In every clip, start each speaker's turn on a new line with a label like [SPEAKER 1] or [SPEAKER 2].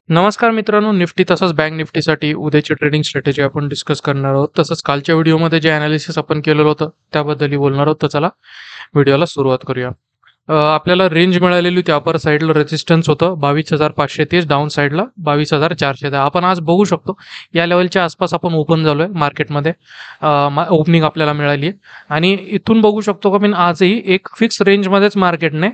[SPEAKER 1] नमस्कार मित्रांनो, निफ्टी तसंच बँक निफ्टीसाठी उद्याची ट्रेडिंग स्ट्रॅटेजी आपण डिस्कस करणार आहोत. तसंच कालच्या व्हिडिओमध्ये जे अनालिसिस आपण केलेलं होतं त्याबद्दलही बोलणार आहोत. तर चला व्हिडिओला सुरुवात करूया. आपल्याला रेंज मिळालेली होती. अपर साईडला रेजिस्टन्स होतं 22,530, डाऊन साईडला 22,410. आपण आज बघू शकतो या लेवलच्या आसपास आपण ओपन झालोय मार्केटमध्ये. ओपनिंग आपल्याला मिळाली आहे आणि इथून बघू शकतो का मी आजही एक फिक्स रेंजमध्येच मार्केटने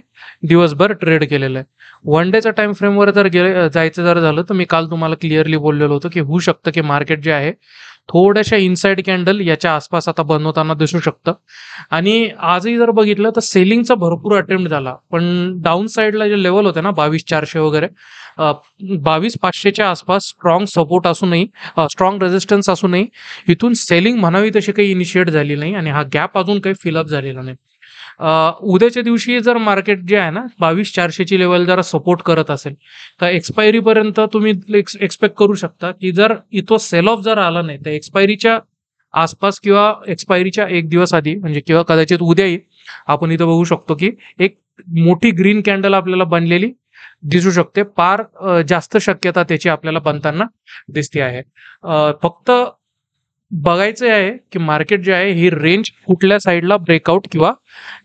[SPEAKER 1] दिवसभर ट्रेड केलेलं आहे. वन डेच्या टाइम फ्रेमवर जर जायचं जर झालं तर मी काल तुम्हाला क्लिअरली बोललेलो होतो की होऊ शकतं की मार्केट जे आहे थोड्याशा इनसाइड कॅन्डल याच्या आसपास आता बनवताना दिसू शकतं. आणि आजही जर बघितलं तर सेलिंगचा भरपूर अटेम्प्ट झाला, पण डाऊन साईडला जे लेवल होते ना 22,400 वगैरे, 22,500च्या आसपास स्ट्रॉंग सपोर्ट असूनही, स्ट्रॉंग रेजिस्टन्स असूनही इथून सेलिंग म्हणावी तशी काही इनिशिएट झाली नाही आणि हा गॅप अजून काही फिलअप झालेला नाही. उद्याच्या दिवशी जर मार्केट जे आहे ना 22,400ची लेवल जरा सपोर्ट करत असेल तर एक्सपायरी पर्यंत तुम्ही एक्सपेक्ट करू शकता की जर इथं सेल ऑफ जर आला नाही तर एक्सपायरीच्या आसपास किंवा एक्सपायरीच्या एक दिवस आधी म्हणजे किंवा कदाचित उद्याही आपण इथं बघू शकतो की एक मोठी ग्रीन कॅन्डल आपल्याला बनलेली दिसू शकते. फार जास्त शक्यता त्याची आपल्याला बनताना दिसते आहे. फक्त बघायचं आहे की मार्केट जे आहे ही रेंज कुठल्या साईडला ब्रेकआउट किंवा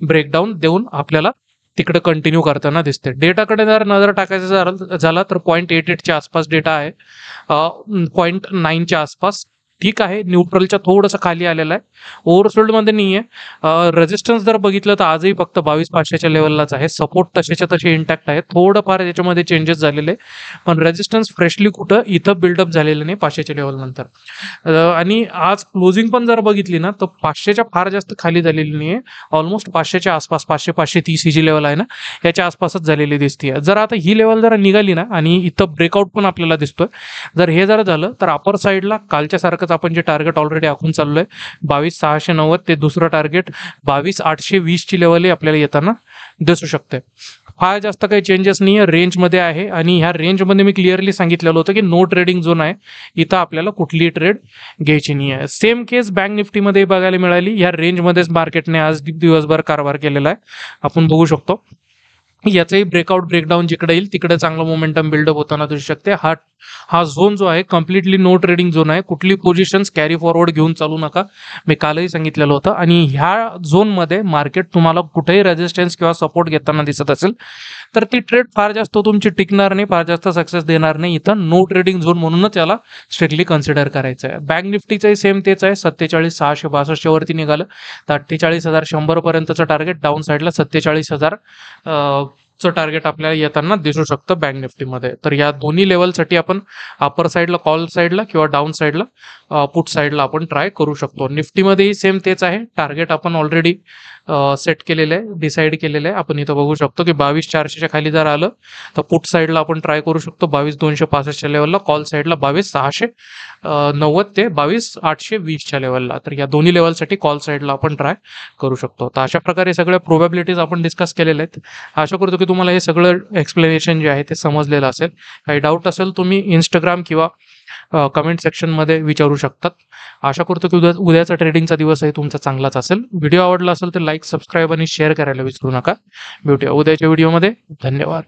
[SPEAKER 1] ब्रेकडाऊन देऊन आपल्याला तिकडे कंटिन्यू करताना दिसते. डेटाकडे जर नजर टाकायचं झाला तर 0.88च्या आसपास डेटा आहे, 0.9च्या आसपास. ठीक आहे, न्यूट्रलच्या थोडंसं खाली आलेलं आहे, ओव्हरसोल्ड मध्ये नाही आहे. रेजिस्टन्स जर बघितलं तर आजही फक्त 22,500च्या लेवललाच आहे. सपोर्ट तसेच्या तसे इंटॅक्ट आहे, थोडंफार याच्यामध्ये चेंजेस झालेले, पण रेजिस्टन्स फ्रेशली कुठं इथं बिल्डअप झालेलं नाही 500च्या लेवल नंतर. आणि आज क्लोजिंग पण जर बघितली ना तर 500च्या फार जास्त खाली झालेली नाही आहे. ऑलमोस्ट 500च्या आसपास 500-530 ही जी लेवल आहे ना याच्या आसपासच झालेली दिसते. जर आता ही लेवल जर निघाली ना आणि इथं ब्रेकआउट पण आपल्याला दिसतोय, जर हे जर झालं तर अपर साईडला कालच्या सारखंच आपण जे टार्गेट ऑलरेडी आखून चाललोय 22,690 ते दुसरं टार्गेट 22,820 ची लेवल आपल्याला येताना दिसू शकते. फार जास्त काही चेंजेस नाही आहे, रेंजमध्ये आहे. आणि ह्या रेंजमध्ये मी क्लिअरली सांगितलेलं होतं की नो ट्रेडिंग झोन आहे, इथं आपल्याला कुठलीही ट्रेड घ्यायची नाही आहे. सेम केस बँक निफ्टीमध्ये बघायला मिळाली. ह्या रेंजमध्येच मार्केटने आज दिवसभर कारभार केलेला आहे, आपण बघू शकतो. याचंही ब्रेकआउट ब्रेकडाऊन जिकडे येईल तिकडे चांगलं मोमेंटम बिल्डअप होताना दिसू शकते. हा झोन जो आहे कम्प्लिटली नो ट्रेडिंग झोन आहे. कुठली पोझिशन्स कॅरी फॉरवर्ड घेऊन चालू नका, मी कालही सांगितलेलं होतं. आणि ह्या झोनमध्ये मार्केट तुम्हाला कुठेही रेजिस्टन्स किंवा सपोर्ट घेताना दिसत असेल तर ती ट्रेड फार जास्त तुमची टिकणार नाही, फार जास्त सक्सेस देणार नाही. इथं नो ट्रेडिंग झोन म्हणूनच याला स्ट्रिक्टली कन्सिडर करायचं आहे. बँक निफ्टीचंही सेम तेच आहे. 47,662 वरती निघालं तर 48,100 पर्यंतचं टार्गेट, डाऊन साईडला 47,000 चं टार्गेट आपल्याला येताना दिसू शकतं बँक निफ्टीमध्ये. तर या दोन्ही लेवलसाठी आपण अपर साईडला कॉल साईडला किंवा डाऊन साईडला पुट साईडला आपण ट्राय करू शकतो. निफ्टीमध्येही सेम तेच आहे. टार्गेट आपण ऑलरेडी सेट केलेलं आहे, डिसाईड केलेलं आहे. आपण इथं बघू शकतो की 22,400च्या खाली जर आलं तर पुट साईडला आपण ट्राय करू शकतो 22,265च्या लेवलला, कॉल साईडला 22,690 ते 22,820च्या लेवलला. तर या दोन्ही लेवलसाठी कॉल साईडला आपण ट्राय करू शकतो. तर अशा प्रकारे सगळ्या प्रोबॅबिलिटीज आपण डिस्कस केलेल्या आहेत. आशा करतो की तुम्हाला हे सगळं एक्सप्लेनेशन जे आहे ते समजलेलं असेल. काही डाऊट असेल तुम्ही इंस्टाग्राम किंवा कमेंट सेक्शनमध्ये विचारू शकतात. आशा करतो की उद्याचा ट्रेडिंगचा दिवस आहे तुमचा चांगलाच असेल. व्हिडिओ आवडला असेल तर लाईक, सबस्क्राईब आणि शेअर करायला विसरू नका. भेटूया उद्याच्या व्हिडिओमध्ये. धन्यवाद.